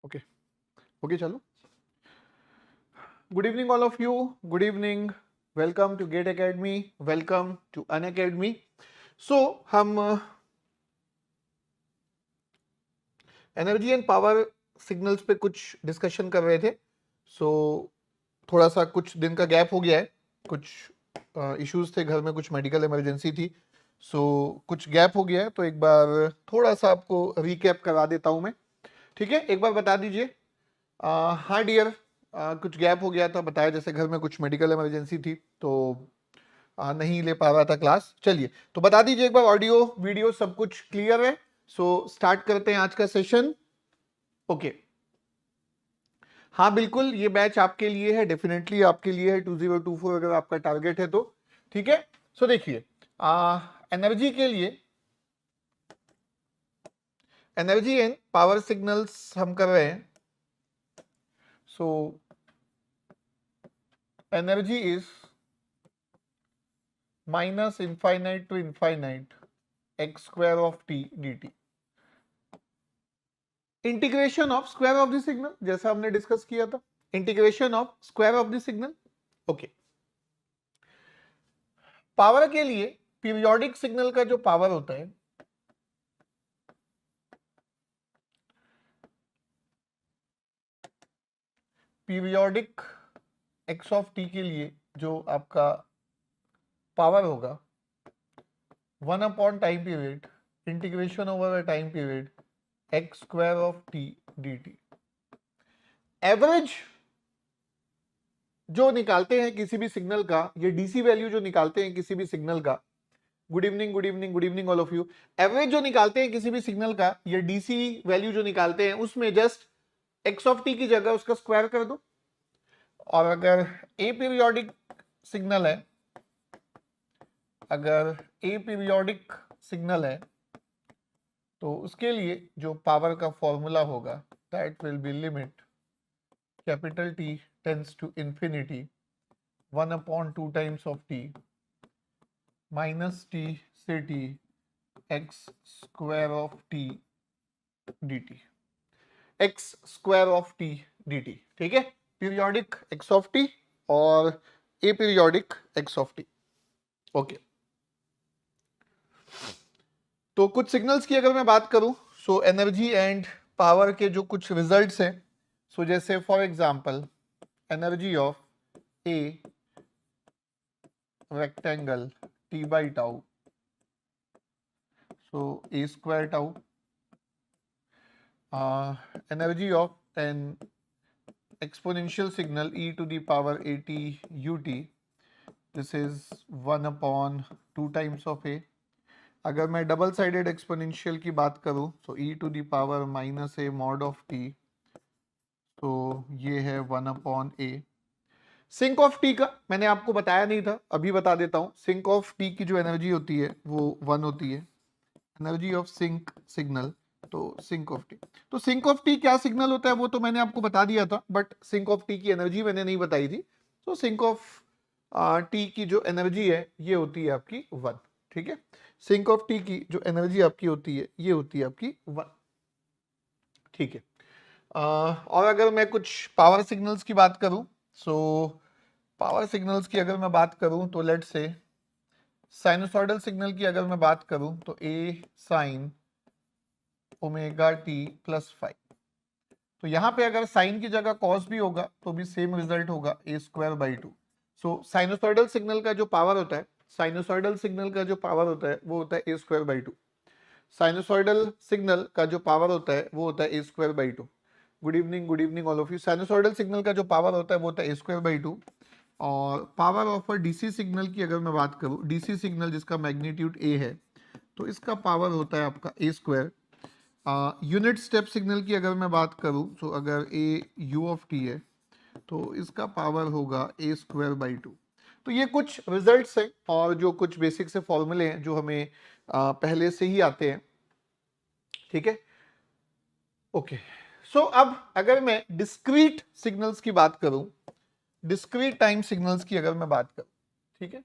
Okay okay चलो। Good evening all of you, good evening, welcome to GATE academy, welcome to Unacademy. So हम energy and power signals पे कुछ discussion कर रहे थे। सो थोड़ा सा कुछ दिन का गैप हो गया है, कुछ इश्यूज थे घर में, कुछ मेडिकल इमरजेंसी थी। सो कुछ गैप हो गया है, तो एक बार थोड़ा सा आपको रिकैप करा देता हूं मैं। ठीक है, एक बार बता दीजिए। हाँ डियर, कुछ गैप हो गया था, बताया जैसे घर में कुछ मेडिकल इमरजेंसी थी तो नहीं ले पा रहा था क्लास। चलिए तो बता दीजिए एक बार, ऑडियो वीडियो सब कुछ क्लियर है? सो स्टार्ट करते हैं आज का सेशन। ओके, हाँ बिल्कुल, ये बैच आपके लिए है, डेफिनेटली आपके लिए है। 2024 अगर आपका टारगेट है तो ठीक है। सो देखिए, एनर्जी के लिए, एनर्जी एंड पावर सिग्नल्स हम कर रहे हैं। So energy is minus infinite to infinite x square of t d t, integration of square of the signal, जैसा हमने डिस्कस किया था, integration of square of the signal. Okay, power के लिए पीरियोडिक सिग्नल का जो पावर होता है, पीरियोडिक एक्स ऑफ टी के लिए जो आपका पावर होगा, 1 upon time period integration over a time period x square of t d T. Average जो निकालते हैं किसी भी सिग्नल का, ये डीसी वैल्यू जो निकालते हैं किसी भी सिग्नल का, good evening good evening good evening all of you. Average जो निकालते हैं किसी भी सिग्नल का, ये डीसी वैल्यू जो निकालते हैं, उसमें जस्ट एक्स ऑफ टी की जगह उसका स्क्वायर कर दो। और अगर ए पीरियोडिक सिग्नल है, अगर ए पीरियोडिक सिग्नल है तो उसके लिए जो पावर का फॉर्मूला होगा, that will be limit capital T tends to infinity 1 upon 2 times of T minus T से T x square of t d t, x square of t d t. ठीक है, पीरियोडिक एक्स ऑफ टी और aperiodic x of t. Okay, तो कुछ signals की अगर मैं बात करूं, सो एनर्जी एंड पावर के जो कुछ रिजल्ट्स हैं, सो जैसे for example energy of a rectangle T by tau, so A square tau, energy of an exponential signal e to the power at ut, this is 1 upon 2 times of a। अगर मैं double sided exponential की बात करूं तो e to the power minus a mod of t, तो ये है 1 upon a. Sinc of t का मैंने आपको बताया नहीं था, अभी बता देता हूं। सिंक ऑफ टी की जो एनर्जी होती है वो 1 होती है, एनर्जी ऑफ सिंक सिग्नल, तो सिंक ऑफ टी। तो सिंक ऑफ टी क्या सिग्नल होता है वो तो मैंने आपको बता दिया था, बट सिंक ऑफ टी की एनर्जी मैंने नहीं बताई थी। तो सिंक ऑफ टी की जो एनर्जी है ये होती है आपकी 1। ठीक है, सिंक ऑफ टी की जो एनर्जी आपकी होती है ये होती है आपकी 1। ठीक है, और अगर मैं कुछ पावर सिग्नल्स की बात करूं, सो पावर सिग्नल्स की अगर मैं बात करूं तो लेट्स से साइनसॉइडल सिग्नल की अगर मैं बात करूं तो ए साइन ओमेगा टी प्लस 5, तो यहां पे अगर साइन की जगह कॉस भी होगा तो भी सेम रिजल्ट होगा, a square by 2। So sinusoidal signal का जो पावर होता है, साइनोसॉइडल सिग्नल का जो पावर होता है वो होता है a square by 2। Sinusoidal signal का जो पावर होता है वो होता है a square by 2। Good evening all of you. Sinusoidal signal का जो पावर होता है वो होता है ए स्क्वायर बाई 2। और power of a DC signal की अगर मैं बात करूं, डीसी सिग्नल जिसका मैग्नीट्यूड ए है, तो इसका पावर होता है आपका ए स्क्वायर। यूनिट स्टेप सिग्नल की अगर मैं बात करूं, तो अगर ए यू ऑफ टी है तो इसका पावर होगा ए स्क्वायर बाई 2। तो ये कुछ रिजल्ट्स हैं और जो कुछ बेसिक से फॉर्मूले हैं जो हमें पहले से ही आते हैं। ठीक है, ओके। सो अब अगर मैं डिस्क्रीट सिग्नल्स की बात करूं, डिस्क्रीट टाइम सिग्नल्स की अगर मैं बात करूं, ठीक है,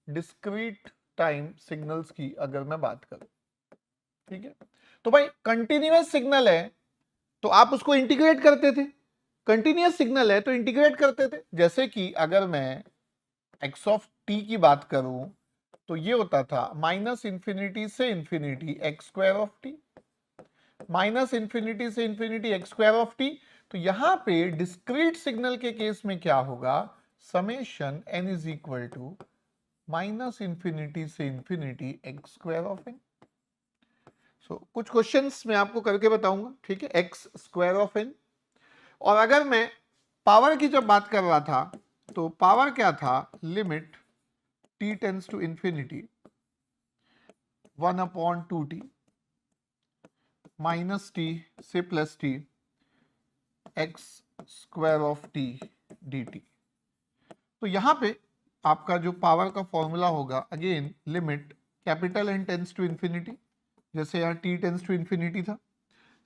डिस्क्रीट टाइम सिग्नल्स की अगर मैं बात करूं, ठीक है, तो भाई कंटिन्यूअस सिग्नल है तो आप उसको इंटीग्रेट करते थे, कंटिन्यूअस सिग्नल है तो इंटीग्रेट करते थे। जैसे कि अगर मैं एक्स ऑफ टी की बात करूं तो ये होता था माइनस इंफिनिटी से infinity x square of T, minus infinity से infinity x square of t. तो यहां पे डिस्क्रीट सिग्नल के केस में क्या होगा, summation n is equal to minus infinity से infinity x square of n. So कुछ क्वेश्चंस मैं आपको करके बताऊंगा, ठीक है, एक्स स्क्वायर ऑफ एन। और अगर मैं पावर की जब बात कर रहा था तो पावर क्या था, limit t tends to infinity 1/2t minus T से plus T x square of t d t. तो यहां पे आपका जो पावर का फॉर्मूला होगा, again limit capital N tends to infinity, जैसे यहाँ टी टेंस टू इंफिनिटी था,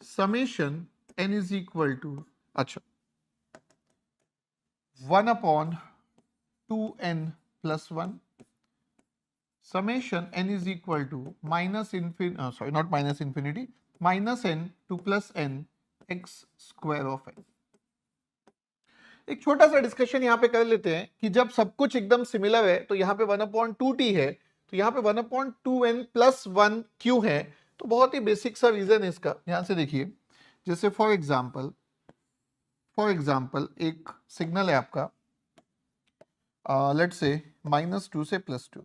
summation n is equal to, अच्छा 1/2n plus 1, summation n is equal to minus sorry not minus infinity, minus N to plus N x square of n. एक छोटा सा discussion यहाँ पे कर लेते हैं कि जब सब कुछ एकदम सिमिलर है तो यहाँ पे 1/2t है, तो यहाँ पे 1/2n प्लस 1 क्यों है। तो बहुत ही बेसिक सा रीजन है इसका, ध्यान से देखिए। जैसे फॉर एग्जाम्पल एक सिग्नल है आपका, लेट्स से -2 से +2,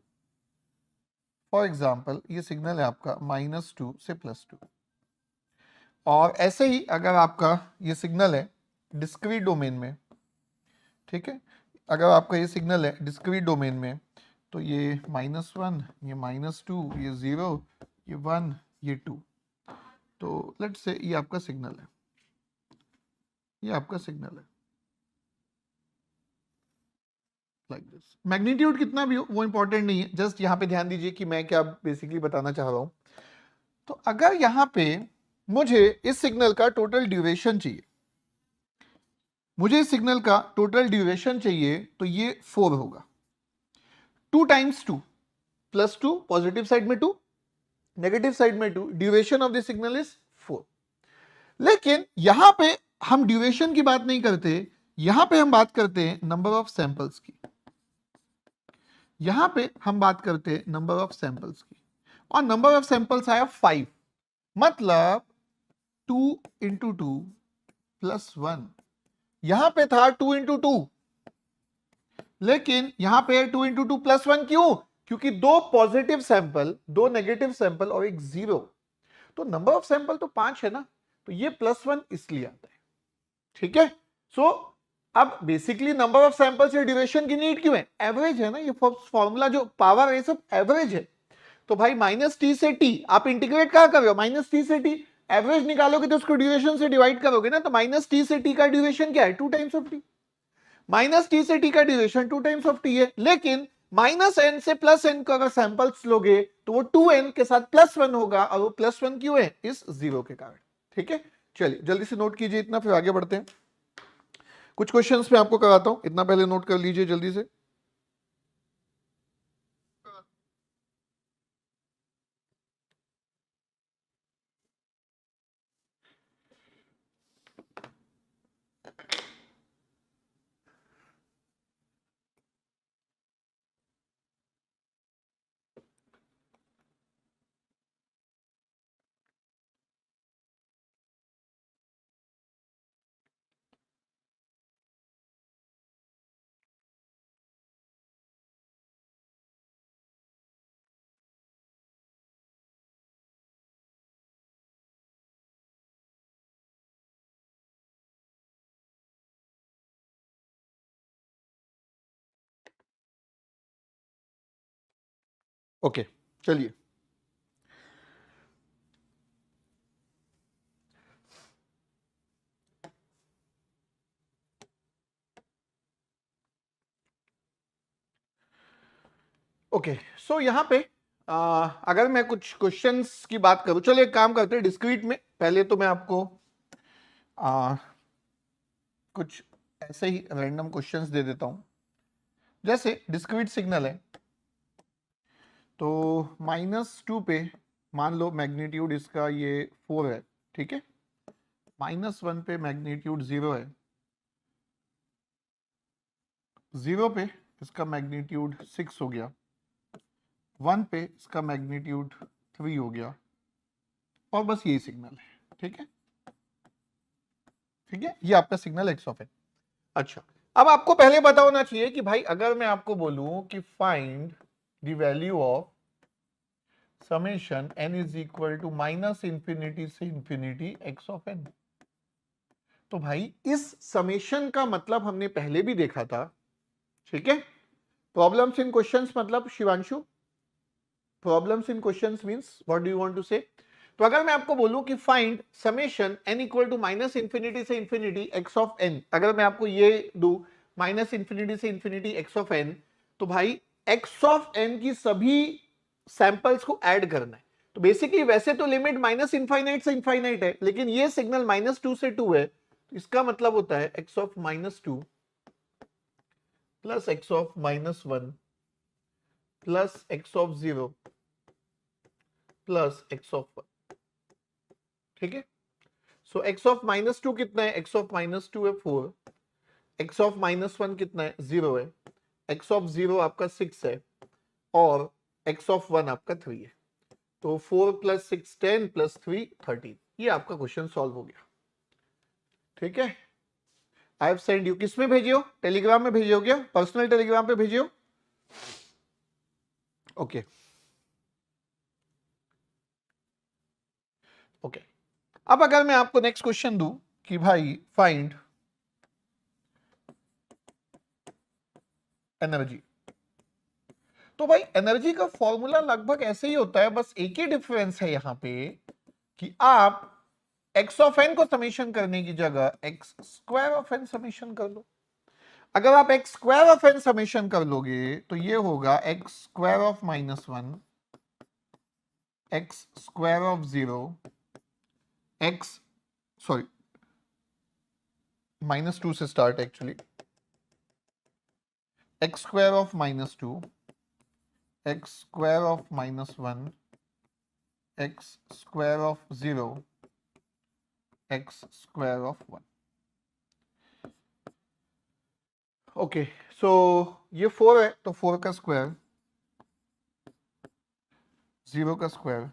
फॉर एग्जाम्पल ये सिग्नल है आपका -2 से +2। और ऐसे ही अगर आपका ये सिग्नल है डिस्क्रीट डोमेन में, ठीक है, अगर आपका ये सिग्नल है डिस्क्रीट डोमेन में, तो ये -1, ये -2, ये 0, ये 1, ये 2। तो लेट्स से ये आपका सिग्नल है, ये आपका सिग्नल है लाइक दिस। मैग्नीट्यूड कितना भी हो वो इंपॉर्टेंट नहीं है, जस्ट यहाँ पे ध्यान दीजिए कि मैं क्या बेसिकली बताना चाह रहा हूं। तो अगर यहाँ पे मुझे इस सिग्नल का टोटल ड्यूरेशन चाहिए, मुझे इस सिग्नल का टोटल ड्यूरेशन चाहिए, तो ये 4 होगा। 2 टाइम्स 2 प्लस 2, पॉजिटिव साइड में 2, नेगेटिव साइड में 2, duration of the signal is 4। लेकिन यहां पे हम ड्यूरेशन की बात नहीं करते, यहां पे हम बात करते हैं नंबर ऑफ सैंपल्स की, यहां पे हम बात करते हैं नंबर ऑफ सैंपल्स की, और नंबर ऑफ सैंपल्स आया 5, मतलब 2 इंटू 2 प्लस 1। यहां पे था 2 इंटू 2, लेकिन यहां पे 2 इंटू 2 प्लस 1 क्यों, क्योंकि 2 पॉजिटिव सैंपल, 2 नेगेटिव सैंपल और एक 0, तो नंबर ऑफ सैंपल तो 5 है ना, तो ये +1 इसलिए आता है, ठीक है। सो अब बेसिकली नंबर ऑफ सैंपल से ड्यूरेशन की नीड क्यों है, एवरेज है ना, ये फॉर्मूला जो पावर है सब एवरेज है। तो भाई -t से t आप इंटीग्रेट कहां कर रहे हो, -t से t एवरेज निकालोगे तो उसको ड्यूरेशन से डिवाइड करोगे ना, तो -t से t का ड्यूरेशन क्या है, 2 टाइम्स ऑफ t, -t से t का ड्यूरेशन 2 टाइम्स ऑफ t है। लेकिन -n से +n को अगर सैंपल्स लोगे तो वो 2n के साथ +1 होगा, और वो +1 क्यों है, इस 0 के कारण, ठीक है। चलिए जल्दी से नोट कीजिए इतना, फिर आगे बढ़ते हैं। कुछ क्वेश्चंस मैं आपको कराता हूं, इतना पहले नोट कर लीजिए जल्दी से। ओके चलिए, ओके सो यहाँ पे अगर मैं कुछ क्वेश्चंस की बात करूं, चलो एक काम करते हैं डिस्क्रीट में, पहले तो मैं आपको कुछ ऐसे ही रैंडम क्वेश्चंस दे देता हूं। जैसे डिस्क्रीट सिग्नल है, तो -2 पे मान लो मैग्नीट्यूड इसका ये 4 है, ठीक है, -1 पे मैग्नीट्यूड 0 है, 0 पे इसका मैग्नीट्यूड 6 हो गया, 1 पे इसका मैग्नीट्यूड 3 हो गया, और बस यही सिग्नल है। ठीक है, ठीक है, ये आपका सिग्नल एक्स ऑफ एन। अच्छा, अब आपको पहले पता होना चाहिए कि भाई अगर मैं आपको बोलूं कि find the value of summation n is equal to -infinity से इंफिनिटी एक्स ऑफ एन, तो भाई इस समेशन का मतलब हमने पहले भी देखा था। ठीक है, प्रॉब्लम्स इन क्वेश्चंस मतलब Shivanshu, problems in questions means what do you want to say? तो अगर मैं आपको बोलूं कि find summation n equal to -infinity से इंफिनिटी एक्स ऑफ n, अगर मैं आपको ये दू -इंफिनिटी से इंफिनिटी एक्स ऑफ n, तो भाई एक्स ऑफ n की सभी सैंपल्स को ऐड करना है। तो बेसिकली वैसे तो लिमिट माइनस इनफाइनाइट से इनफाइनाइट है, लेकिन ये सिग्नल -2 से 2 है, तो इसका मतलब होता है x of -2 plus x of -1 plus x of 0 plus x of 1। ठीक है, सो एक्स ऑफ -2 कितना है? एक्स ऑफ -2 है 4, एक्स ऑफ -1 कितना है? 0 है, एक्स ऑफ 0 आपका 6 है, और एक्स ऑफ 1 आपका 3 है। तो 4 + 6 10 + 3 13। ये आपका क्वेश्चन सॉल्व हो गया। ठीक है, आई हैव सेंड यू, किस में भेजियो? टेलीग्राम में भेजियो क्या? पर्सनल टेलीग्राम पे भेजियो। ओके ओके, अब अगर मैं आपको नेक्स्ट क्वेश्चन दूं कि भाई फाइंड एनर्जी, तो भाई एनर्जी का फॉर्मूला लगभग ऐसे ही होता है, बस एक ही डिफरेंस है यहां पे कि आप एक्स ऑफ एन को समेशन करने की जगह x square of n summation कर लो। अगर आप x square of n summation कर लोगे तो ये होगा x square of -1, x square of 0, x sorry -2 से start actually, x square of -2, x square of -1, x square of 0, x square of 1। Okay, so ये 4 है, तो 4 का स्क्वायर, 0 का स्क्वायर,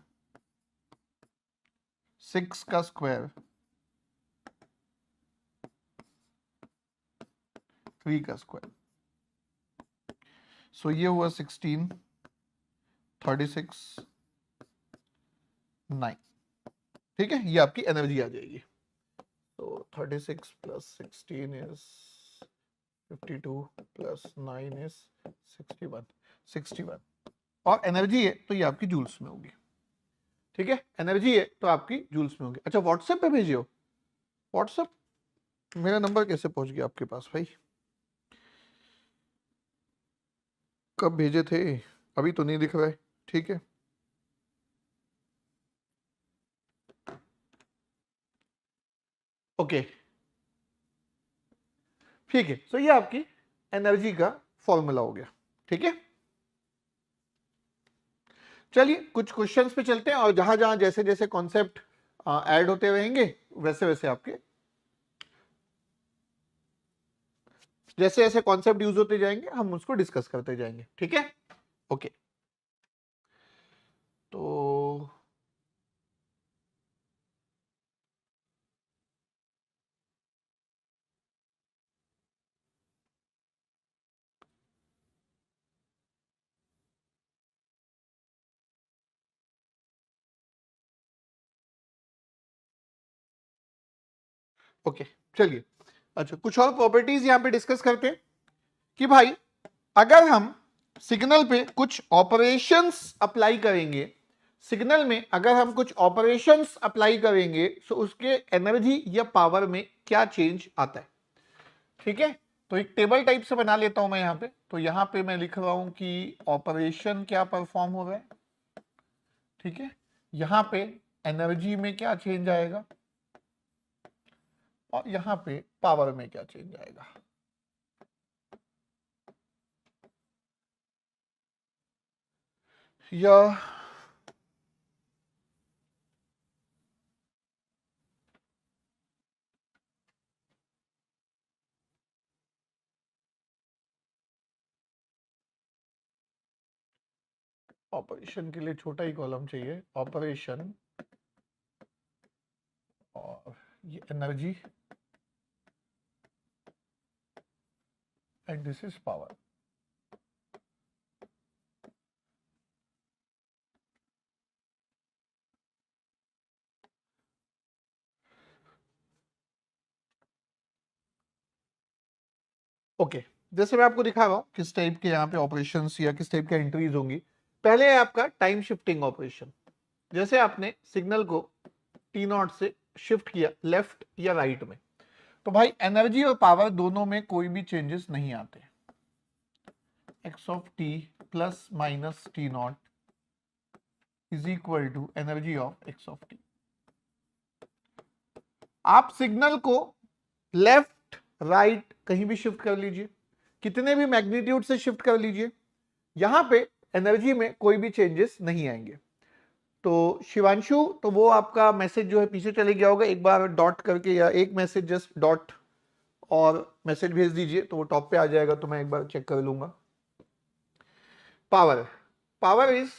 6 का स्क्वायर, 3 का स्क्वायर। सो ये हुआ 16, 36, 9। ठीक है, ये आपकी एनर्जी आ जाएगी। तो 36 + 16 इज 52 + 9 इज 61, 61, और एनर्जी है तो ये आपकी जूल्स में होगी। ठीक है, एनर्जी है तो आपकी जूल्स में होगी। अच्छा, व्हाट्सएप पे भेजियो। व्हाट्सएप, मेरा नंबर कैसे पहुंच गया आपके पास भाई? कब भेजे थे? अभी तो नहीं दिख रहा है। ठीक है, ओके, ठीक है, तो ये आपकी एनर्जी का फॉर्मूला हो गया। ठीक है, चलिए कुछ क्वेश्चंस पे चलते हैं, और जहां जहां जैसे जैसे कॉन्सेप्ट ऐड होते रहेंगे वैसे वैसे आपके जैसे जैसे कॉन्सेप्ट यूज होते जाएंगे हम उसको डिस्कस करते जाएंगे। ठीक है, ओके, तो ओके, चलिए, अच्छा कुछ और प्रॉपर्टीज यहां पे डिस्कस करते हैं कि भाई अगर हम सिग्नल पे कुछ ऑपरेशंस अप्लाई करेंगे, सिग्नल में अगर हम कुछ ऑपरेशंस अप्लाई करेंगे तो उसके एनर्जी या पावर में क्या चेंज आता है। ठीक है, तो एक टेबल टाइप से बना लेता हूं मैं यहां पे। तो यहां पे मैं लिख रहा हूं कि ऑपरेशन क्या परफॉर्म हो रहा है। ठीक है, यहां पे एनर्जी में क्या चेंज आएगा, और यहां पे पावर में क्या चेंज आएगा। या ऑपरेशन के लिए छोटा ही कॉलम चाहिए, ऑपरेशन और ये energy and this is power. Okay, जैसे मैं आपको दिखा रहा हूं किस टाइप के यहाँ पे ऑपरेशंस या किस टाइप के एंट्रीज होंगी। पहले है आपका टाइम शिफ्टिंग ऑपरेशन। जैसे आपने सिग्नल को टी नॉट से शिफ्ट किया लेफ्ट या राइट में, तो भाई एनर्जी और पावर दोनों में कोई भी चेंजेस नहीं आते। X of t plus minus t not is equal to energy of x of t. आप सिग्नल को लेफ्ट राइट कहीं भी शिफ्ट कर लीजिए, कितने भी मैग्नीट्यूड से शिफ्ट कर लीजिए, यहां पे एनर्जी में कोई भी चेंजेस नहीं आएंगे। तो शिवांशु, तो वो आपका मैसेज जो है पीछे चले गया होगा, एक बार डॉट करके या एक मैसेज जस्ट डॉट और मैसेज भेज दीजिए तो वो टॉप पे आ जाएगा, तो मैं एक बार चेक कर लूंगा। Power, power is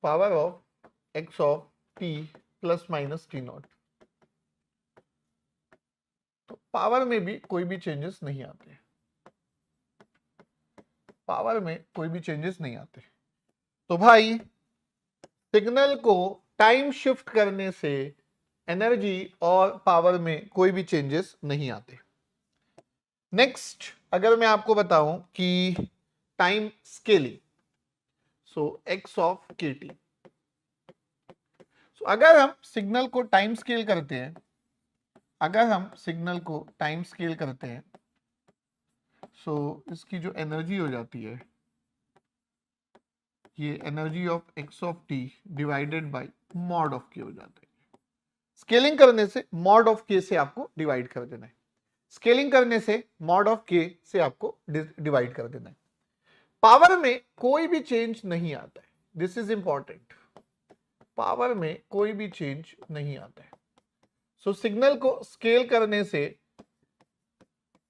power of x of t plus minus t not. तो पावर में भी कोई भी चेंजेस नहीं आते, पावर में कोई भी चेंजेस नहीं आते। तो भाई सिग्नल को टाइम शिफ्ट करने से एनर्जी और पावर में कोई भी चेंजेस नहीं आते। नेक्स्ट, अगर मैं आपको बताऊं कि time scaling, so x of के टी। सो अगर हम सिग्नल को टाइम स्केल करते हैं, अगर हम सिग्नल को टाइम स्केल करते हैं, सो इसकी जो एनर्जी हो जाती है, ये energy of x of t divided by mod of के हो जाता है। स्केलिंग करने से मॉड ऑफ के से आपको डिवाइड कर देना है, स्केलिंग करने से मॉड ऑफ के से आपको डिवाइड कर देना है। पावर में कोई भी चेंज नहीं आता है, दिस इज इंपॉर्टेंट। पावर में कोई भी चेंज नहीं आता है। सो सिग्नल को स्केल करने से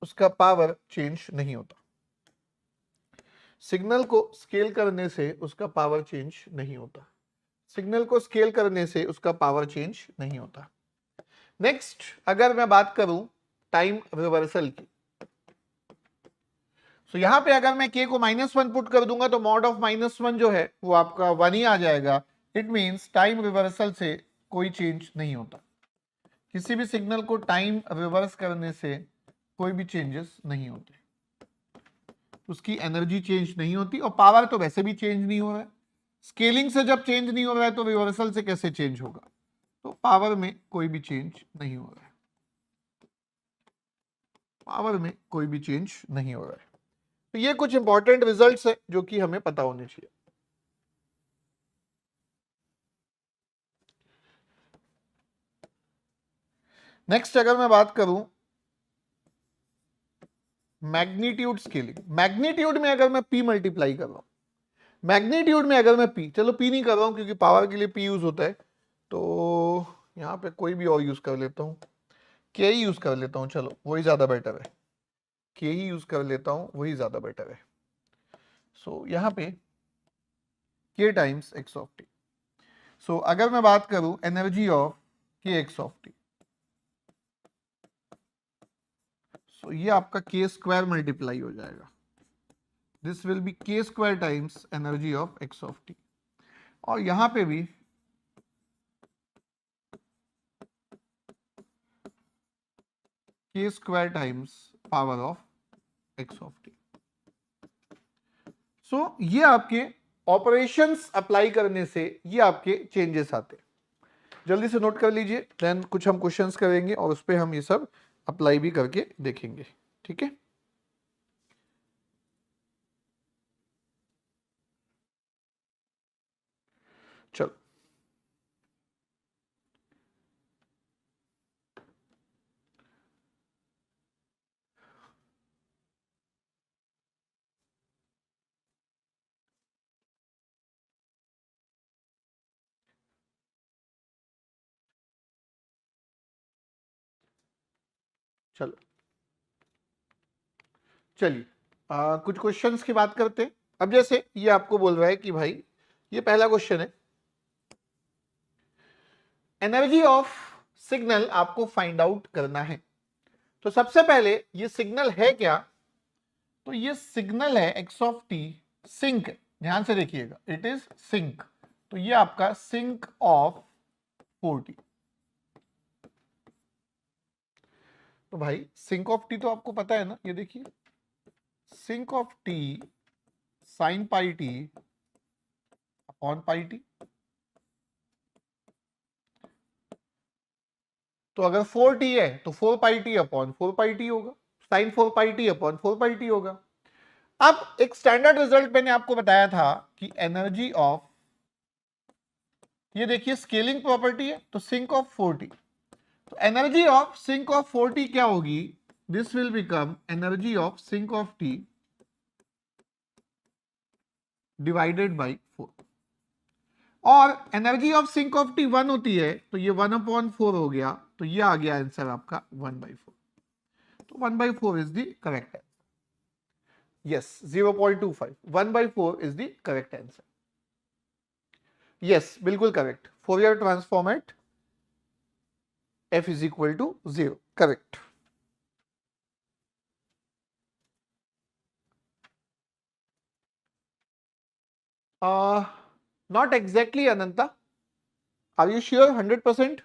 उसका पावर चेंज नहीं होता, सिग्नल को स्केल करने से उसका पावर चेंज नहीं होता, सिग्नल को स्केल करने से उसका पावर चेंज नहीं होता। नेक्स्ट, अगर मैं बात करूं टाइम रिवर्सल की, तो यहां पे अगर मैं k को -1 पुट कर दूंगा तो मॉड ऑफ -1 जो है वो आपका 1 ही आ जाएगा। इट मींस टाइम रिवर्सल से कोई चेंज नहीं होता, किसी भी सिग्नल को टाइम रिवर्स करने से कोई भी चेंजेस नहीं होते, उसकी एनर्जी चेंज नहीं होती और पावर तो वैसे भी चेंज नहीं हो रहा है। स्केलिंग से जब चेंज नहीं हो रहा है तो रिवर्सल से कैसे चेंज होगा? तो पावर में कोई भी चेंज नहीं हो रहा है, पावर में कोई भी चेंज नहीं हो रहा है। तो ये कुछ इंपॉर्टेंट रिजल्ट्स है जो कि हमें पता होने चाहिए। नेक्स्ट, अगर मैं बात करूं मैग्नीट्यूड स्केलिंग, मैग्नीट्यूड में अगर मैं p मल्टीप्लाई कर रहा हूं, मैग्नीट्यूड में अगर मैं p, चलो p नहीं कर रहा हूं क्योंकि पावर के लिए p यूज होता है, तो यहां पे कोई भी और यूज कर लेता हूं, k ही यूज कर लेता हूं, चलो वही ज्यादा बेटर है, k ही यूज कर लेता हूं, वही ज्यादा बेटर है। सो यहां पे k times x of t। सो अगर मैं बात करूं energy of k x of t, सो ये आपका k स्क्वायर मल्टीप्लाई हो जाएगा, this will be k square times energy of x of t, और यहां पे भी k square times power of x of t। सो ये आपके ऑपरेशंस अप्लाई करने से ये आपके चेंजेस आते हैं। जल्दी से नोट कर लीजिए, देन कुछ हम क्वेश्चंस करेंगे और उस पर हम ये सब अप्लाई भी करके देखेंगे, ठीक है। चलो, चलो चलिए कुछ क्वेश्चंस की बात करते हैं। अब जैसे ये आपको बोल रहा है कि भाई ये पहला क्वेश्चन है, एनर्जी ऑफ सिग्नल आपको फाइंड आउट करना है। तो सबसे पहले ये सिग्नल है क्या? तो ये सिग्नल है एक्स ऑफ टी, सिंक। ध्यान से देखिएगा, इट इज सिंक। तो ये आपका सिंक ऑफ 4t। तो भाई सिंक ऑफ टी तो आपको पता है ना, ये देखिए sinc of t sine pi t upon pi t. तो अगर 4t है तो 4 pi t upon 4 pi t होगा, sine 4 pi t upon 4 pi t होगा। अब एक स्टैंडर्ड रिजल्ट मैंने आपको बताया था कि एनर्जी ऑफ, ये देखिए स्केलिंग प्रॉपर्टी है, तो सिंक ऑफ 4t, तो energy of sinc of 4t क्या होगी? This will become energy of sinc of t divided by 4। और energy of sinc of t 1 होती है, तो ये 1/4 हो गया, तो ये आ गया आंसर आपका 1/4। तो 1/4 is the correct answer. Yes 0.25, 1/4 is the correct answer. Yes बिल्कुल correct. Fourier transform at f is equal to 0, correct. Not exactly, Ananta. Are you sure 100%?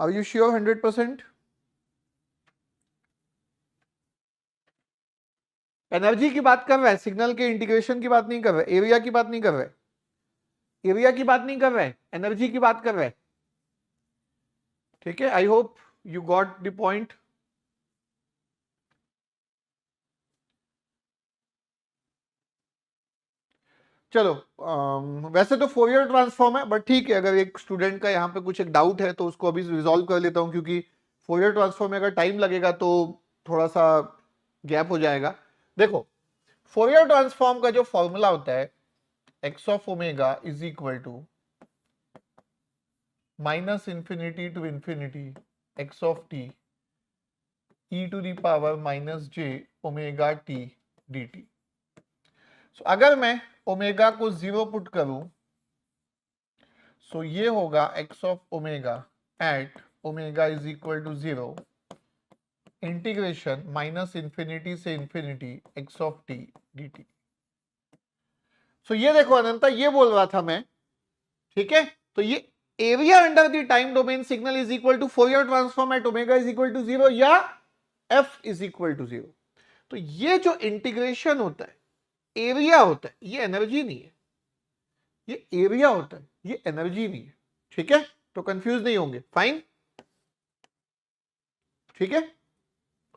Are you sure 100%? Energy की बात कर रहा है, सिग्नल के integration की बात नहीं कर रहा है, एरिया की बात नहीं कर रहा है, एरिया की बात नहीं कर रहा है, एनर्जी की बात कर रहा है। ठीक है, I hope you got the point. चलो वैसे तो फोरियर ट्रांसफॉर्म है, बट ठीक है, अगर एक स्टूडेंट का यहाँ पे कुछ एक डाउट है तो उसको अभी रिजॉल्व कर लेता हूँ, क्योंकि फोरियर ट्रांसफॉर्म में अगर टाइम लगेगा तो थोड़ा सा गैप हो जाएगा। देखो फोरियर ट्रांसफॉर्म का जो फॉर्मूला होता है, x of omega is equal to minus infinity to infinity x of t e to the power minus j omega t d t. So अगर मैं ओमेगा को 0 पुट करूं, सो ये होगा x of omega at omega is equal to 0 integration minus infinity से infinity x of t d t. So ये देखो अनंता, ये बोल रहा था मैं, ठीक है, तो ये area under the time domain signal is equal to Fourier transform at omega is equal to 0 या एफ इज इक्वल टू 0। तो ये जो इंटीग्रेशन होता है, एरिया होता है, ये एनर्जी नहीं है, ये एरिया होता है, ये एनर्जी नहीं है। ठीक है, तो कंफ्यूज नहीं होंगे, फाइन, ठीक है,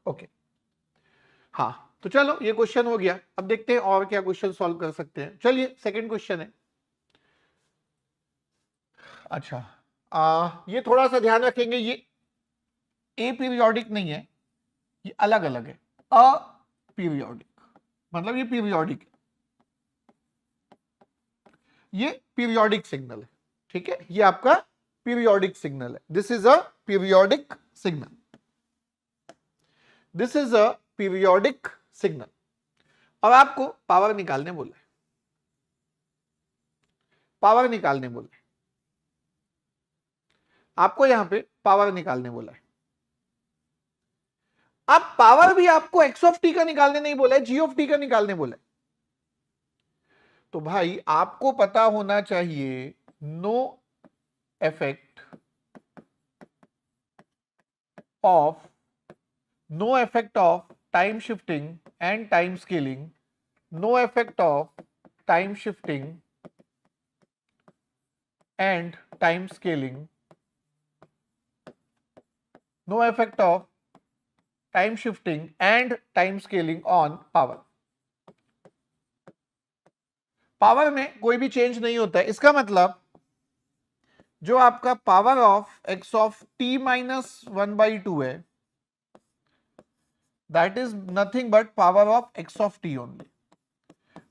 ओके। हाँ तो चलो ये क्वेश्चन हो गया। अब देखते हैं और क्या क्वेश्चन सॉल्व कर सकते हैं। चलिए सेकंड क्वेश्चन है। अच्छा ये थोड़ा सा ध्यान रखेंगे, ये ए पीरियोडिक नहीं है, ये अलग अलग है, अपीरियोडिक, मतलब ये पीरियोडिक है, ये पीरियोडिक सिग्नल है। ठीक है, ये आपका पीरियोडिक सिग्नल है, this is a periodic signal, this is a periodic signal. अब आपको पावर निकालने बोला है, पावर निकालने बोला है, आपको यहां पे पावर निकालने बोला है। अब पावर भी आपको एक्स ऑफ टी का निकालने नहीं बोला है, जी ऑफ टी का निकालने बोला है। तो भाई आपको पता होना चाहिए no effect of, no effect of time shifting and time scaling, no effect of time shifting and time scaling, no effect of time shifting and time scaling on power. Power में कोई भी चेंज नहीं होता है, इसका मतलब जो आपका power of x of T minus 1/2 है, that is nothing but power of x of T only.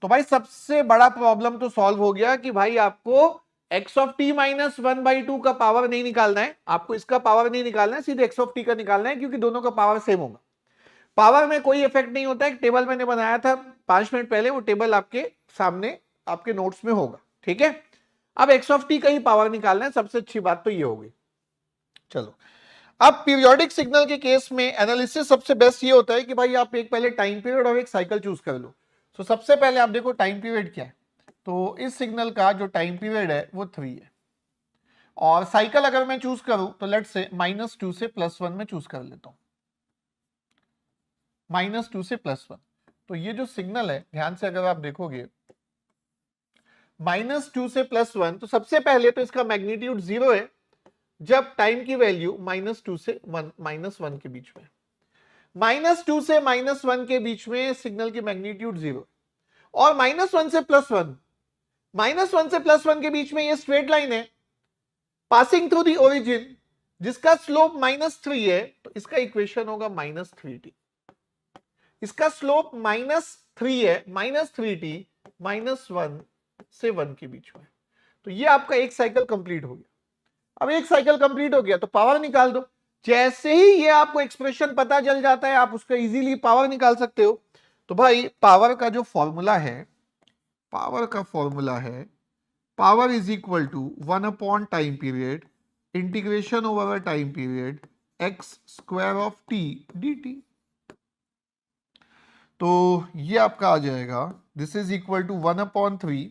तो भाई सबसे बड़ा प्रॉब्लम तो सॉल्व हो गया कि भाई आपको एक्स ऑफ टी माइनस 1/2 का पावर नहीं निकालना है आपको, इसका पावर नहीं निकालना है, सीधे एक्स ऑफ टी का निकालना है, क्योंकि दोनों का पावर सेम होगा। पावर में कोई इफेक्ट नहीं होता है, टेबल मैंने बनाया था 5 मिनट पहले, वो टेबल आपके सामने आपके नोट्स में होगा, ठीक है। अब एक्स ऑफ टी का ही पावर निकालना है, सबसे अच्छी बात तो ये होगी। चलो, अब पीरियोडिक सिग्नल के केस में एनालिसिस सबसे बेस्ट ये होता है कि भाई आप एक पहले टाइम पीरियड और एक साइकिल चूज कर लो। तो सबसे पहले आप देखो टाइम पीरियड क्या है, तो इस सिग्नल का जो टाइम पीरियड है वो 3 है, और साइकिल अगर मैं चूज करूं तो लेट्स से -2 से +1 में चूज कर लेता हूं, -2 से +1। तो ये जो सिग्नल है ध्यान से अगर आप देखोगे -2 से +1, तो सबसे पहले तो इसका मैग्नीट्यूड 0 है जब टाइम की वैल्यू -2 से -1 के बीच में, -2 से -1 के बीच में सिग्नल की मैग्नीट्यूड 0, और -1 से +1, -1 से +1 के बीच में ये स्ट्रेट लाइन है पासिंग थ्रू दी ओरिजिन, जिसका स्लोप -3 है, तो इसका इक्वेशन होगा -3t। इसका स्लोप -3 है, -3t -1 से 1 के बीच में। तो ये आपका एक साइकिल कंप्लीट हो गया। अब एक साइकिल कंप्लीट हो गया तो पावर निकाल दो। जैसे ही ये आपको एक्सप्रेशन पता चल जाता है आप उसका इजीली पावर निकाल सकते हो। तो भाई पावर का जो फॉर्मूला है, पावर का फॉर्मूला है power is equal to 1 time period integration over a time period x square of t d t. तो ये आपका आ जाएगा दिस इज इक्वल टू 1/3।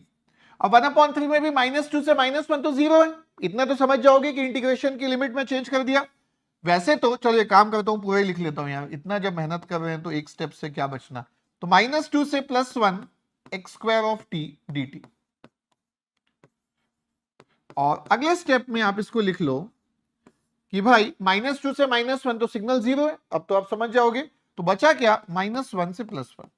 अब 1/3 में भी -2 से -1 तो 0 है, इतना तो समझ जाओगे कि इंटीग्रेशन की लिमिट में चेंज कर दिया। वैसे तो चलो एक काम करता हूं, पूरा ही लिख लेता हूं यार, इतना जब मेहनत कर रहे हैं तो एक स्टेप से क्या बचना। तो -2 से +1 x square of t d T, और अगले स्टेप में आप इसको लिख लो कि भाई -2 से -1 तो सिग्नल 0 है, अब तो आप समझ जाओगे। तो बचा क्या, -1 से +1,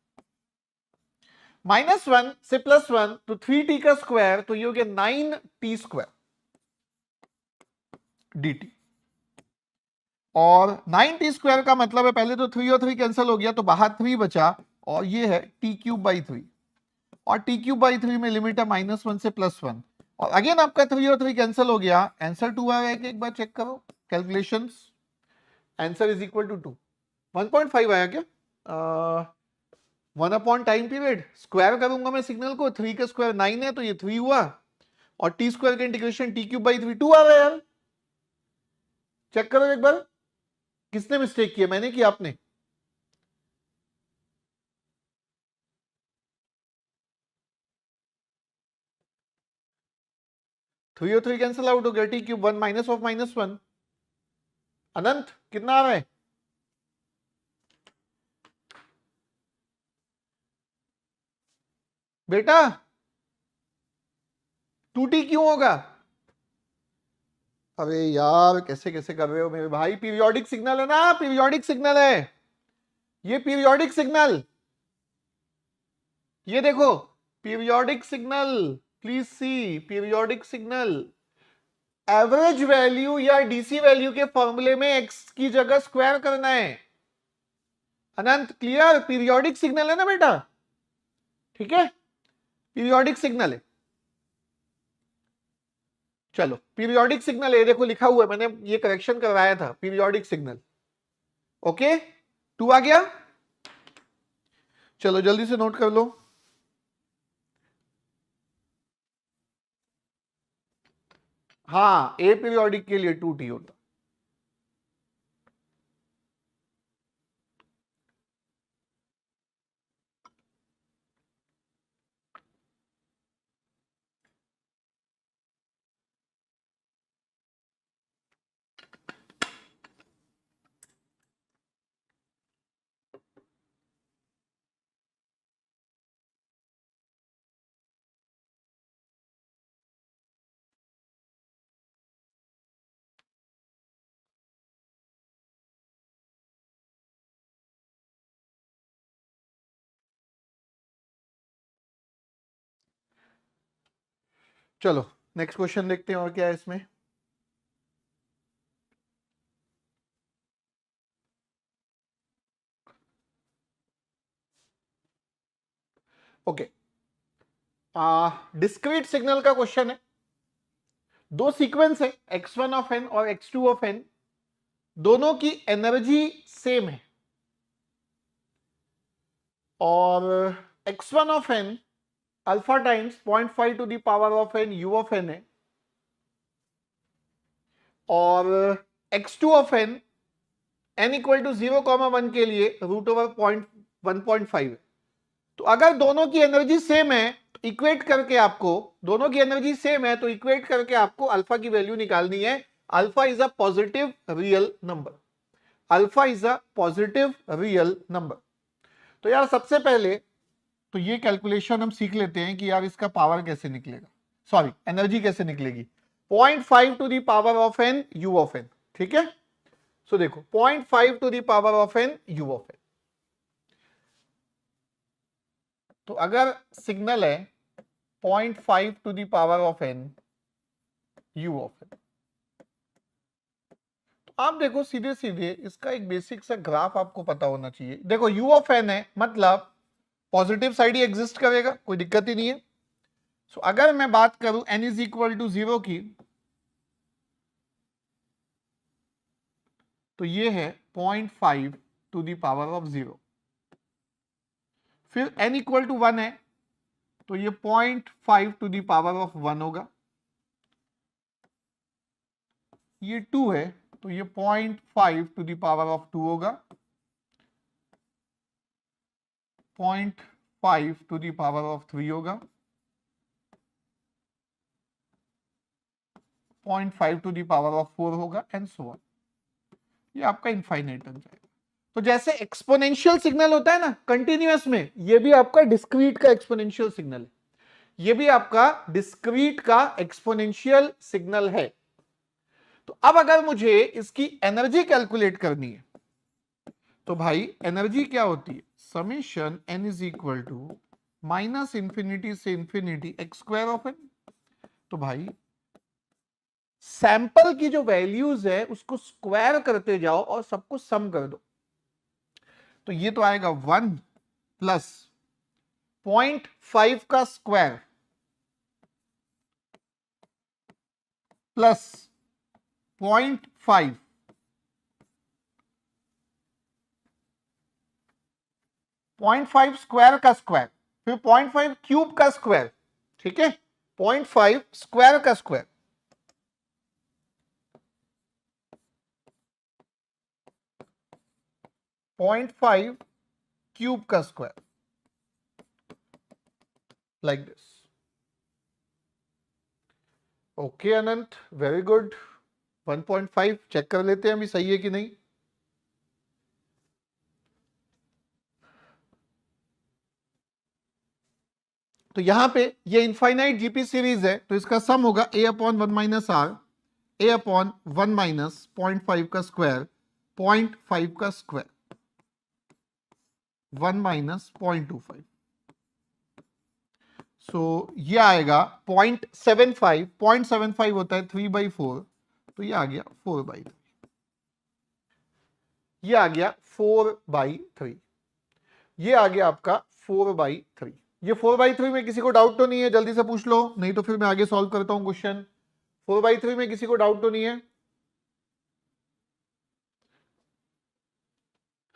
-1 से +1 तो 3t का स्क्वायर, तो ये हो गया 9t स्क्वायर dt। और 9t स्क्वायर का मतलब है, पहले तो 3 और 3 कैंसिल हो गया तो बाहर 3 बचा, और ये है t³/3, और t³/3 में लिमिट है -1 से +1, और अगेन आपका 3 और 3 कैंसिल हो गया, आंसर 2 आया कि एक बार चेक करो calculations, answer is equal to 2। 1.5 आया क्या, 1 टाइम पीरियड, स्क्वायर करूंगा मैं सिग्नल को, 3 का स्क्वायर 9 है तो ये 3 हुआ, और टी स्क्वायर का इंटीग्रेशन t³/3 2 आ गया यार। चेक करो एक बार, किसने मिस्टेक किया, मैंने कि आपने? थ्री और 3 कैंसिल आउट हो गया, t³ 1 माइनस ऑफ -1, अनंत कितना आ रहा है? बेटा 2t क्यों होगा? अरे यार कैसे कैसे कर रहे हो मेरे भाई, पीरियोडिक सिग्नल है ना, पीरियोडिक सिग्नल है ये, पीरियोडिक सिग्नल, ये देखो periodic signal, please see periodic signal, average value या डीसी वैल्यू के फॉर्मूले में एक्स की जगह स्क्वायर करना है। अनंत क्लियर, पीरियोडिक सिग्नल है ना बेटा, ठीक है, पीरियोडिक सिग्नल है। चलो पीरियोडिक सिग्नल है, देखो लिखा हुआ है, मैंने ये करेक्शन करवाया था, पीरियोडिक सिग्नल। ओके 2 आ गया, चलो जल्दी से नोट कर लो। हाँ ए पीरियोडिक के लिए 2t होता। चलो नेक्स्ट क्वेश्चन देखते हैं और क्या है इसमें। ओके डिस्क्रीट सिग्नल का क्वेश्चन है, दो सीक्वेंस है x1 ऑफ n और x2 ऑफ n, दोनों की एनर्जी सेम है और x1 of n alpha times 0.5 to the power of n u of n है और x2 of n n equal to 0,1 के लिए रूट ओवर 1.5 है। तो अगर दोनों की एनर्जी सेम है तो इक्वेट करके आपको, दोनों की एनर्जी सेम है तो इक्वेट करके आपको अल्फा की वैल्यू निकालनी है। Alpha is a positive real number, alpha is a positive real number. तो यार सबसे पहले तो ये कैलकुलेशन हम सीख लेते हैं कि यार इसका पावर कैसे निकलेगा, सॉरी एनर्जी कैसे निकलेगी। 0.5 to the power of n u of n, ठीक है। सो देखो 0.5 to the power of n u of n, तो अगर सिग्नल है 0.5 to the power of n u of n, तो आप देखो सीधे सीधे इसका एक बेसिक सा ग्राफ आपको पता होना चाहिए। देखो u ऑफ n है मतलब पॉजिटिव साइड ही एग्जिस्ट करेगा, कोई दिक्कत ही नहीं है। सो अगर मैं बात करूं n इज इक्वल टू 0 की, तो ये है 0.5 टू द पावर ऑफ 0। फिर n इक्वल टू 1 है तो ये 0.5 टू द पावर ऑफ 1 होगा। ये 2 है तो ये 0.5 टू द पावर ऑफ 2 होगा, 0.5 टू द पावर ऑफ 3 होगा, 0.5 टू द पावर ऑफ 4 होगा एंड सो ऑन। ये आपका इनफाइनाइट बन जाएगा। तो जैसे एक्सपोनेंशियल सिग्नल होता है ना कंटिन्यूअस में, ये भी आपका डिस्क्रीट का एक्सपोनेंशियल सिग्नल है, ये भी आपका डिस्क्रीट का एक्सपोनेंशियल सिग्नल है। तो अब अगर मुझे इसकी एनर्जी कैलकुलेट करनी है तो भाई एनर्जी क्या होती है, summation n is equal to minus infinity से infinity x square of n। तो भाई सैंपल की जो वैल्यूज है उसको स्क्वायर करते जाओ और सबको सम कर दो, तो ये तो आएगा 1 प्लस 0.5 का स्क्वायर प्लस 0.5 0.5 स्क्वायर का स्क्वायर, फिर 0.5 क्यूब का स्क्वायर, ठीक है, 0.5 स्क्वायर का स्क्वायर, 0.5 क्यूब का square, like this. Okay Anant, very good. 1.5 check कर लेते हैं अभी सही है कि नहीं। तो यहां पे ये इनफाइनाइट जीपी सीरीज है तो इसका सम होगा a upon 1 minus r, a upon 1 minus 0.5 का स्क्वायर, 0.5 का स्क्वायर, 1 माइनस 0.25। सो ये आएगा 0.75, 0.75 होता है 3/4, तो ये आ गया 4/3, ये आ गया 4/3, ये आ गया आपका 4/3। ये 4/3 में किसी को डाउट तो नहीं है, जल्दी से पूछ लो, नहीं तो फिर मैं आगे सॉल्व करता हूं क्वेश्चन। 4/3 में किसी को डाउट तो नहीं है?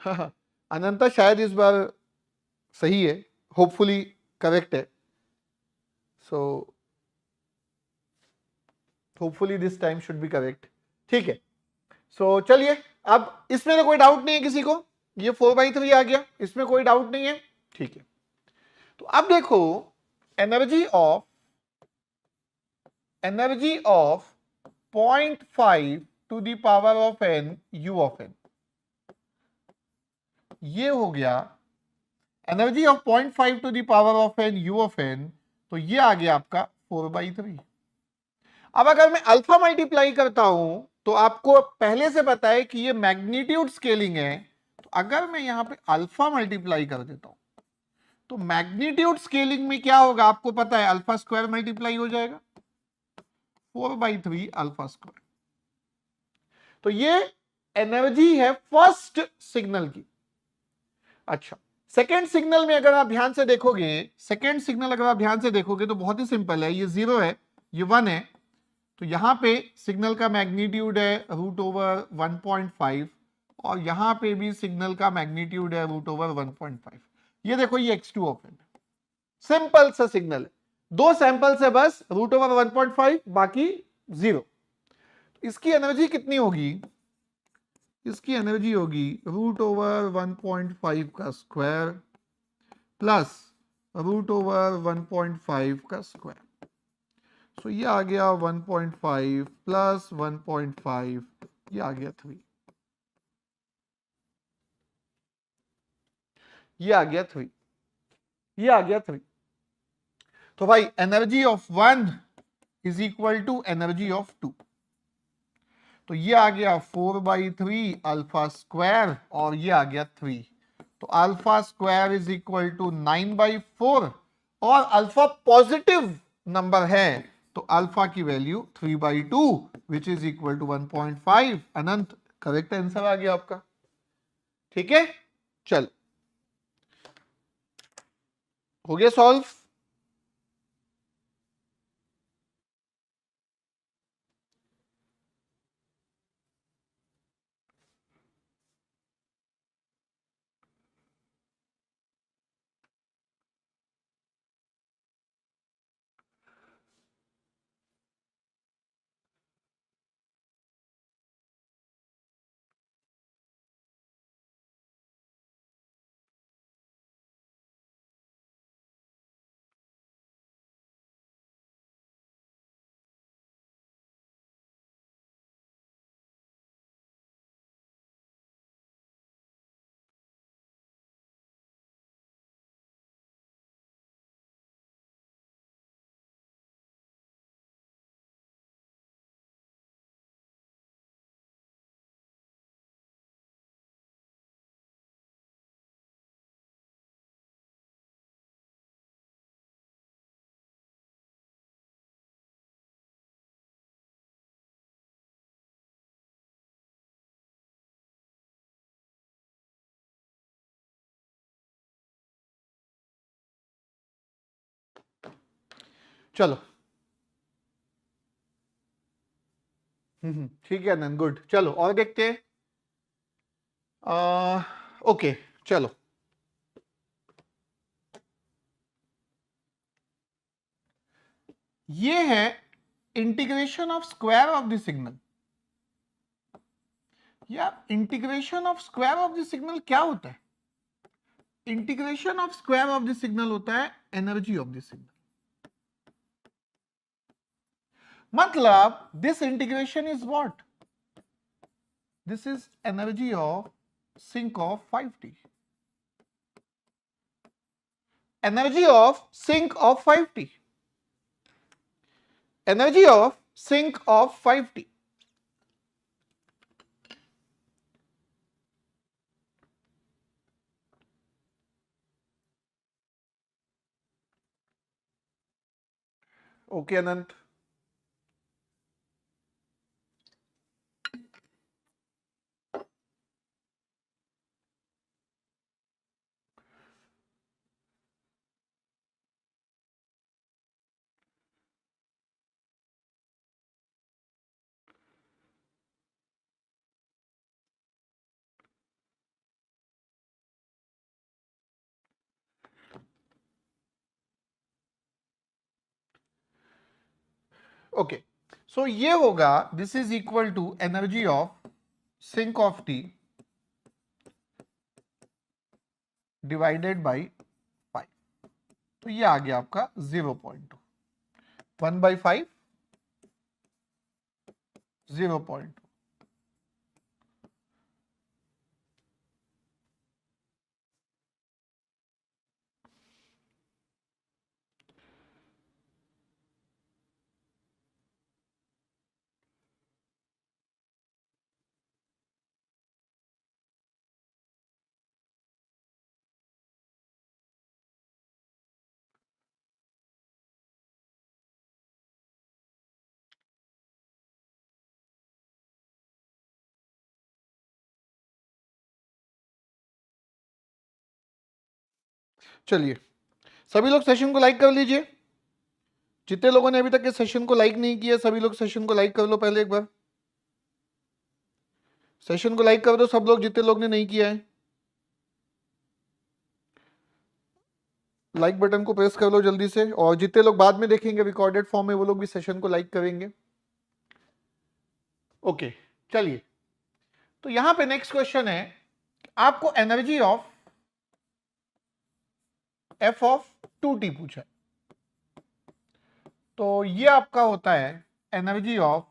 हाँ, अनंता शायद इस बार सही है, होपफुली करेक्ट है, so hopefully this time should be correct, ठीक है। सो चलिए, अब इसमें तो कोई डाउट नहीं है किसी को, ये 4/3 आ गया, इसमें कोई डाउट नहीं है, ठीक है। तो अब देखो energy of 0.5 to the power of n u of n, ये हो गया energy of 0.5 to the power of n u of n, तो ये आ गया आपका 4/3। अब अगर मैं अल्फा मल्टीप्लाई करता हूं तो आपको पहले से पता है कि ये मैग्नीट्यूड स्केलिंग है, तो अगर मैं यहां पे अल्फा मल्टीप्लाई कर देता हूं तो मैग्नीट्यूड स्केलिंग में क्या होगा आपको पता है, अल्फा स्क्वायर मल्टीप्लाई हो जाएगा 4/3 अल्फा स्क्वायर। तो ये एनर्जी है फर्स्ट सिग्नल की। अच्छा, सेकेंड सिग्नल में अगर आप ध्यान से देखोगे, सेकेंड सिग्नल अगर आप ध्यान से देखोगे तो बहुत ही सिंपल है, ये 0 है, ये 1 है, तो यहां पे सिग्नल का मैग्नीट्यूड है √1.5 और यहां पे भी सिग्नल का मैग्नीट्यूड है √1.5। ये देखो ये x2 ओपन, सिंपल सा सिग्नल है, दो सैंपल्स है बस, √1.5 बाकी 0। इसकी एनर्जी कितनी होगी? इसकी एनर्जी होगी √1.5 का स्क्वायर प्लस √1.5 का स्क्वायर। सो ये आ गया 1.5 प्लस 1.5, ये आ गया 3, ये आ गया 3, ये आ गया 3। तो भाई energy of 1 is equal to energy of 2। तो ये आ गया 4/3 अल्फा स्क्वायर और ये आ गया 3। तो alpha square is equal to 9/4 और अल्फा पॉजिटिव नंबर है तो अल्फा की value 3/2 which is equal to 1.5। Anant correct answer आ गया आपका। ठीक है, चल हो गया सॉल्व। चलो ठीक है नन, गुड। चलो और देखते हैं। ओके चलो, ये है integration of square of the signal. यार integration of square of the signal क्या होता है? Integration of square of the signal होता है एनर्जी ऑफ द सिग्नल। मतलब this integration is what? This is energy of sinc of 5t। Energy of sinc of 5t, energy of sinc of 5t। Okay Anant, okay so ये होगा, this is equal to energy of sinc of t divided by 5। तो ये आ गया आपका 0.2, 1/5 0.2। चलिए सभी लोग session को लाइक कर लीजिए। जितने लोगों ने अभी तक इस सेशन को लाइक नहीं किया सभी लोग सेशन को लाइक कर लो पहले एक बार। सेशन को लाइक कर दो सब लोग, जितने लोग ने नहीं किया है लाइक बटन को प्रेस कर लो जल्दी से, और जितने लोग बाद में देखेंगे रिकॉर्डेड फॉर्म में वो लोग भी सेशन को लाइक करेंगे। ओके चलिए, तो यहां पे नेक्स्ट क्वेश्चन है, आपको energy of F of 2t पूछा है। तो ये आपका होता है energy of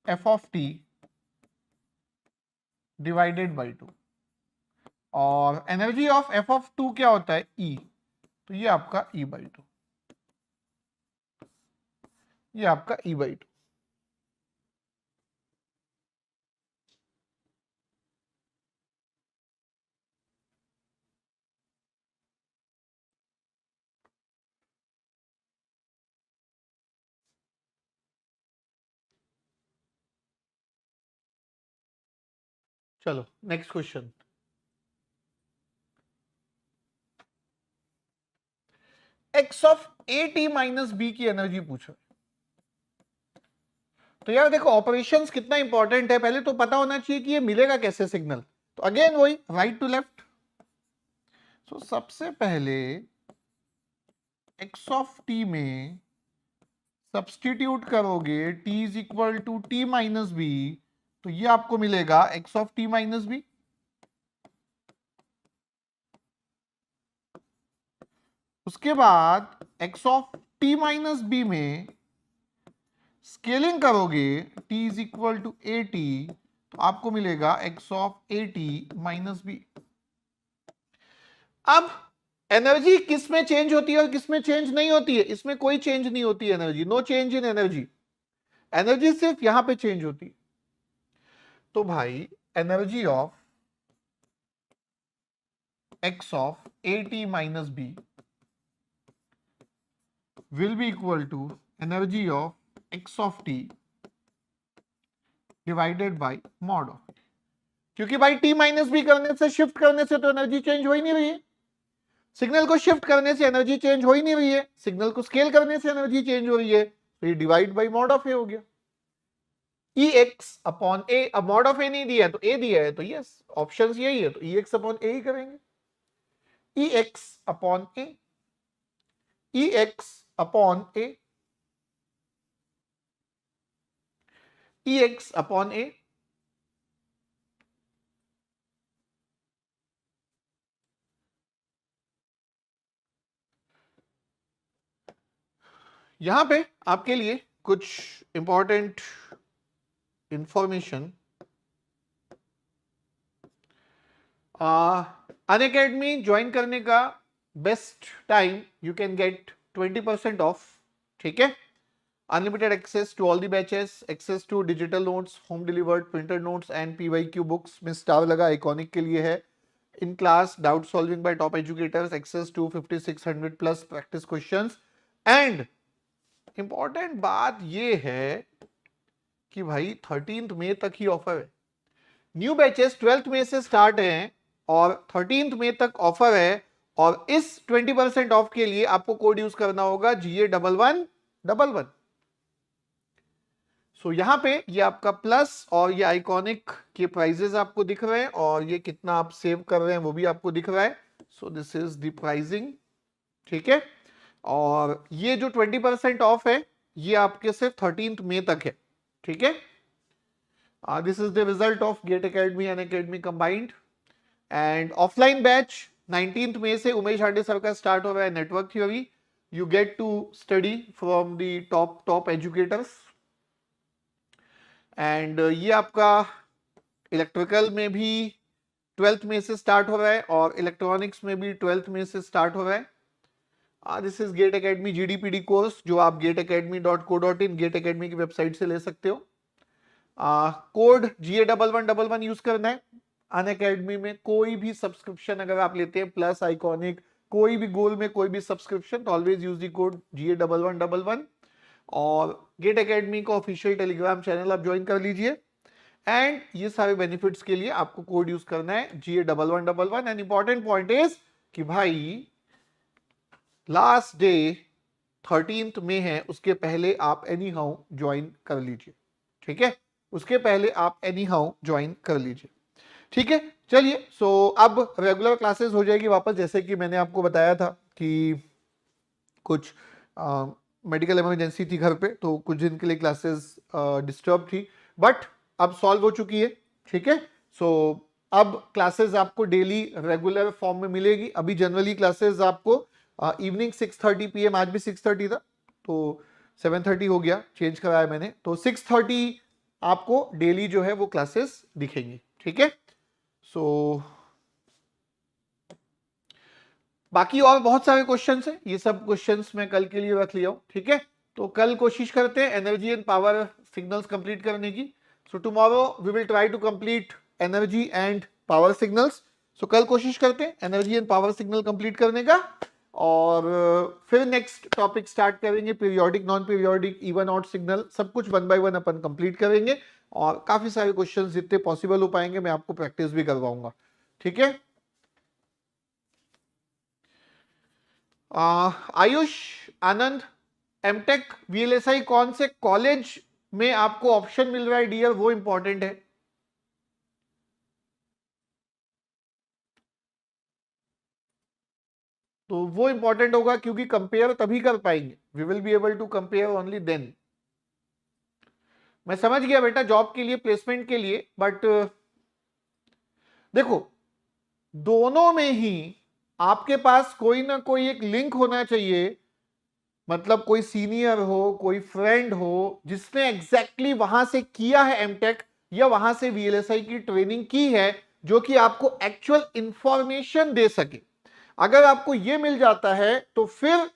F of t divided by 2, और एनर्जी ऑफ एफ ऑफ 2 क्या होता है ई, तो ये आपका ई बाई 2, ये आपका ई बाई 2। चलो next question, x of a t minus b की एनर्जी पूछो। तो यार देखो ऑपरेशंस कितना इंपॉर्टेंट है, पहले तो पता होना चाहिए कि ये मिलेगा कैसे सिग्नल। तो अगेन वही राइट टू लेफ्ट। सो सबसे पहले एक्स ऑफ टी में सब्सटीट्यूट करोगे t is equal to t minus b, तो ये आपको मिलेगा x of T minus b. उसके बाद x of T minus b में स्केलिंग करोगे t is equal to a t, तो आपको मिलेगा x of a t minus b. अब एनर्जी किस में चेंज होती है और किस में चेंज नहीं होती है, इसमें कोई चेंज नहीं होती energy, no change in energy, energy सिर्फ यहां पे चेंज होती है। तो भाई energy of x of a t minus b will be equal to energy of x of t divided by mod of, क्योंकि भाई टी माइनस बी करने से शिफ्ट करने से तो एनर्जी चेंज हो ही नहीं रही है, सिग्नल को शिफ्ट करने से एनर्जी चेंज हो ही नहीं रही है, सिग्नल को स्केल करने से एनर्जी चेंज हो रही है, तो ये डिवाइड बाई मॉड ऑफ ए हो गया। ई एक्स अपॉन ए, अब मॉड ऑफ ए नहीं दिया है तो ए दिया है, तो यस ऑप्शन यही है, तो ई एक्स अपॉन ए ही करेंगे। ई एक्स अपॉन ए, ई एक्स अपॉन ए, ई एक्स अपॉन ए, यहां पे आपके लिए कुछ इंपॉर्टेंट इंफॉर्मेशन, अनअकैडमी ज्वाइन करने का best time you can get 20% off, ठीक है, unlimited access to all the batches, access to digital notes, home delivered printed notes and PYQ books में स्टार लगा आइकॉनिक के लिए है, in class doubt solving by top educators, access to 5600 plus practice questions, and important बात ये है कि भाई 13 मई तक ही ऑफर है, न्यू बैचेस 12 मई से स्टार्ट हैं और 13 मई तक ऑफर है, और इस 20% ऑफ के लिए आपको कोड यूज करना होगा GA1111। सो यहां पे ये आपका प्लस और ये आइकॉनिक के प्राइजेस आपको दिख रहे हैं, और ये कितना आप सेव कर रहे हैं वो भी आपको दिख रहा है। So this is the pricing, ठीक है, और ये जो 20% ऑफ है ये आपके सिर्फ 13 मई तक है, ठीक है। This is the result of GATE academy and academy combined, and offline batch 19 मई से उमेश हांडे सर का स्टार्ट हो रहा है, network theory, you get to study from the top educators, and ये आपका इलेक्ट्रिकल में भी 12th मई से स्टार्ट हो रहा है और इलेक्ट्रॉनिक्स में भी 12th मई से स्टार्ट हो रहा है। This is get academy GDPD course जो आप gateacademy.co.in गेट एकेडमी की वेबसाइट से ले सकते हो। कोड GA1111 यूज करना है। अनअकैडमी में कोई भी सब्सक्रिप्शन अगर आप लेते हैं, प्लस आइकॉनिक, कोई भी गोल में कोई भी सब्सक्रिप्शन, तो always use the code GA1111, और गेट एकेडमी का ऑफिशियल टेलीग्राम चैनल आप ज्वाइन कर लीजिए, एंड ये सारे बेनिफिट्स के लिए आपको कोड यूज करना है GA1111। And important point is कि भाई लास्ट डे 13th में है उसके पहले आप एनी हाउ ज्वाइन कर लीजिए, ठीक है, उसके पहले आप एनी हाउ ज्वाइन कर लीजिए, ठीक है। चलिए, सो अब रेगुलर क्लासेस हो जाएगी वापस, जैसे कि मैंने आपको बताया था कि कुछ मेडिकल इमरजेंसी थी घर पे, तो कुछ दिन के लिए क्लासेस डिस्टर्ब थी, बट अब सॉल्व हो चुकी है, ठीक है। सो अब क्लासेस आपको डेली रेगुलर फॉर्म में मिलेगी। अभी जनरली क्लासेस आपको इवनिंग 6:30 PM, आज भी 6:30 था तो 7:30 हो गया, चेंज कराया मैंने, तो 6:30 आपको डेली जो है वो क्लासेस दिखेंगी, ठीक है। सो बाकी और बहुत सारे क्वेश्चंस हैं, ये सब क्वेश्चंस मैं कल के लिए रख लिया हूं, ठीक है। तो कल कोशिश करते हैं energy and power signals complete करने की। So tomorrow we will try to complete energy and power signals. So कल कोशिश करते हैं energy and power signal complete करने का, और फिर नेक्स्ट टॉपिक स्टार्ट करेंगे, periodic, non periodic, even odd signal, सब कुछ 1 by 1 अपन कंप्लीट करेंगे, और काफी सारे क्वेश्चंस जितने पॉसिबल हो पाएंगे मैं आपको प्रैक्टिस भी करवाऊंगा, ठीक है। आयुष, आनंद, एमटेक, वीएलएसआई कौन से कॉलेज में आपको ऑप्शन मिल रहा है डियर, वो इंपॉर्टेंट है। तो वो इंपॉर्टेंट होगा क्योंकि कंपेयर तभी कर पाएंगे, we will be able to compare only then. मैं समझ गया बेटा जॉब के लिए, प्लेसमेंट के लिए, बट देखो दोनों में ही आपके पास कोई ना कोई एक लिंक होना चाहिए, मतलब कोई सीनियर हो, कोई फ्रेंड हो जिसने एग्जैक्टली वहां से किया है एमटेक या वहां से वीएलएसआई की ट्रेनिंग की है, जो कि आपको एक्चुअल इंफॉर्मेशन दे सके। अगर आपको यह मिल जाता है तो फिर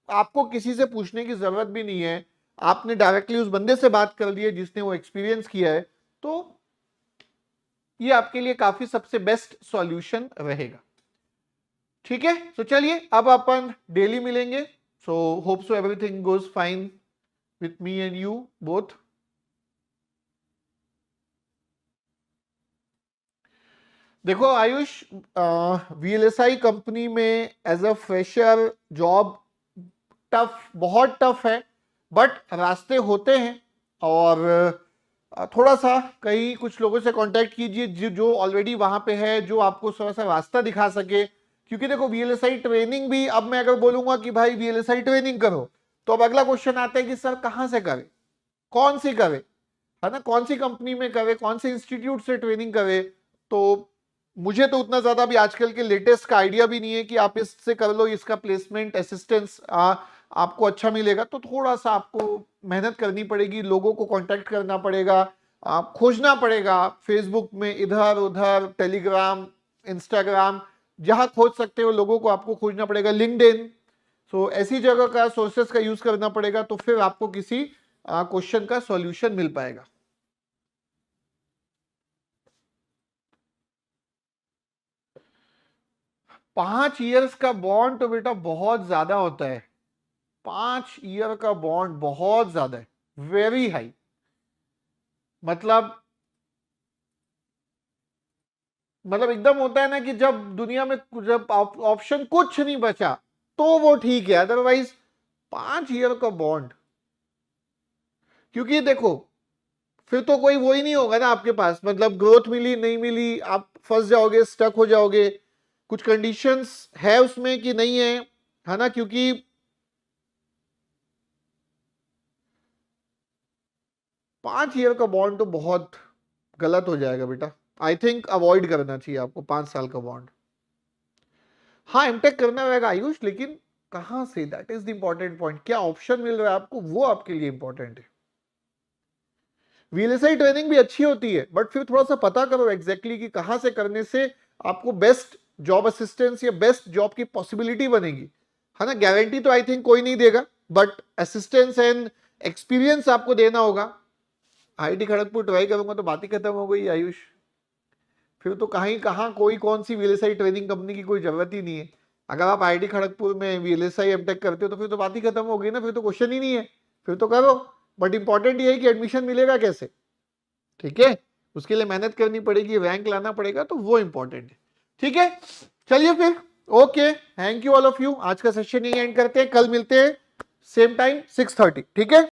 आपको किसी से पूछने की जरूरत भी नहीं है, आपने डायरेक्टली उस बंदे से बात कर ली है जिसने वो एक्सपीरियंस किया है, तो ये आपके लिए काफी सबसे बेस्ट सॉल्यूशन रहेगा, ठीक है। तो चलिए अब अपन डेली मिलेंगे। So hope so everything goes fine with me and you both. देखो आयुष, वीएलएसआई कंपनी में as a fresher job tough, बहुत टफ है, बट रास्ते होते हैं, और थोड़ा सा कई कुछ लोगों से कांटेक्ट कीजिए जो ऑलरेडी वहां पे है, जो आपको थोड़ा सा रास्ता दिखा सके। क्योंकि देखो वीएलएसआई ट्रेनिंग भी, अब मैं अगर बोलूंगा कि भाई वीएलएसआई ट्रेनिंग करो, तो अब अगला क्वेश्चन आता है कि सर कहां से करे, कौन सी करे, है ना, कौन सी कंपनी में करे, कौन से इंस्टीट्यूट से ट्रेनिंग करे। तो मुझे तो उतना ज्यादा भी आजकल के लेटेस्ट का आइडिया भी नहीं है कि आप इससे कर लो, इसका प्लेसमेंट असिस्टेंस आपको अच्छा मिलेगा, तो थोड़ा सा आपको मेहनत करनी पड़ेगी, लोगों को कांटेक्ट करना पड़ेगा, आप खोजना पड़ेगा फेसबुक में, इधर उधर, टेलीग्राम, इंस्टाग्राम, जहां खोज सकते हो लोगों को आपको खोजना पड़ेगा, लिंक्डइन। सो ऐसी जगह का, सोर्सेस का यूज करना पड़ेगा, तो फिर आपको किसी क्वेश्चन का सॉल्यूशन मिल पाएगा। 5 ईयर्स का बॉन्ड तो बेटा बहुत ज्यादा होता है, 5 ईयर का बॉन्ड बहुत ज्यादा है, वेरी हाई। मतलब एकदम होता है ना कि जब दुनिया में जब ऑप्शन कुछ नहीं बचा तो वो ठीक है, अदरवाइज 5 ईयर का बॉन्ड, क्योंकि देखो फिर तो कोई वो ही नहीं होगा ना आपके पास, मतलब ग्रोथ मिली नहीं मिली, आप फंस जाओगे, स्टक हो जाओगे, कुछ कंडीशंस है उसमें कि नहीं है ना, क्योंकि 5 ईयर का बॉन्ड तो बहुत गलत हो जाएगा बेटा, आई थिंक अवॉइड करना चाहिए आपको 5 साल का बॉन्ड। हाँ एमटेक करना रहेगा आयुष, लेकिन कहां से, that is the important point, क्या ऑप्शन मिल रहा है आपको, वो आपके लिए इंपॉर्टेंट है। वीएलएसआई ट्रेनिंग भी अच्छी होती है, बट फिर थोड़ा सा पता करो एग्जैक्टली कि कहां से करने से आपको बेस्ट जॉब असिस्टेंस या बेस्ट जॉब की पॉसिबिलिटी बनेगी, है ना। गारंटी तो आई थिंक कोई नहीं देगा, बट असिस्टेंस एंड एक्सपीरियंस आपको देना होगा। आईआईटी खड़गपुर ट्राई करूंगा तो बात ही खत्म हो गई आयुष, फिर तो कहीं कहाँ कोई कौन सी वीएलएसआई ट्रेनिंग कंपनी की कोई जरूरत ही नहीं है। अगर आप आईआईटी खड़गपुर में वीएलएसआई एमटेक करते हो तो फिर तो बात ही खत्म हो गई ना, फिर तो क्वेश्चन ही नहीं है, फिर तो करो। बट इंपॉर्टेंट ये है कि एडमिशन मिलेगा कैसे, ठीक है, उसके लिए मेहनत करनी पड़ेगी, रैंक लाना पड़ेगा, तो वो इंपॉर्टेंट है, ठीक है। चलिए फिर, okay, thank you all of you, आज का सेशन यही एंड करते हैं, कल मिलते हैं सेम टाइम 6:30, ठीक है।